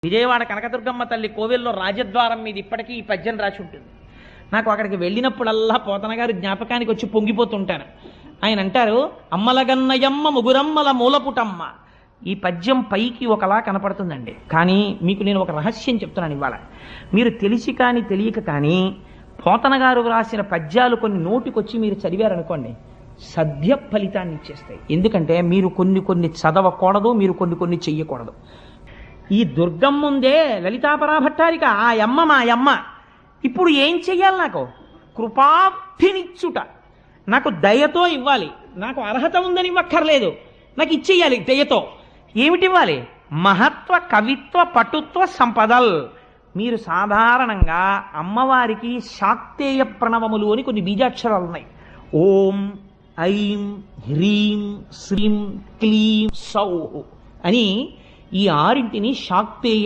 విజయవాడ కనకదుర్గమ్మ తల్లి కోవిల్లో రాజద్వారం మీద ఇప్పటికీ ఈ పద్యం రాసి ఉంటుంది. నాకు అక్కడికి వెళ్ళినప్పుడల్లా పోతన గారు జ్ఞాపకానికి వచ్చి పొంగిపోతుంటాను. ఆయన అంటారు, అమ్మలగన్నయమ్మ ముగురమ్మల మూలపుటమ్మ. ఈ పద్యం పైకి ఒకలా కనపడుతుందండి, కానీ మీకు నేను ఒక రహస్యం చెప్తున్నాను ఇవాళ. మీరు తెలిసి కానీ తెలియక కానీ పోతన గారు రాసిన పద్యాలు కొన్ని నోటికొచ్చి మీరు చదివారనుకోండి, సద్య ఫలితాన్ని ఇచ్చేస్తాయి. ఎందుకంటే మీరు కొన్ని చదవకూడదు, మీరు కొన్ని చెయ్యకూడదు. ఈ దుర్గమ్మ ఉందే లలితాపరాభట్టారిక, ఆ యమ్మ మా యమ్మ. ఇప్పుడు ఏం చెయ్యాలి? నాకు కృపాభినిచ్చుట, నాకు దయతో ఇవ్వాలి. నాకు అర్హత ఉందని ఇవ్వక్కర్లేదు, నాకు ఇచ్చేయాలి దయతో. ఏమిటివ్వాలి? మహత్వ, కవిత్వ, పటుత్వ సంపదల్. మీరు సాధారణంగా అమ్మవారికి శాక్తేయ ప్రణవములు అని కొన్ని బీజాక్షరాలు ఉన్నాయి. ఓం, ఐం, హ్రీం, శ్రీం, క్లీం, సౌ అని ఈ ఆరింటిని శాక్తేయ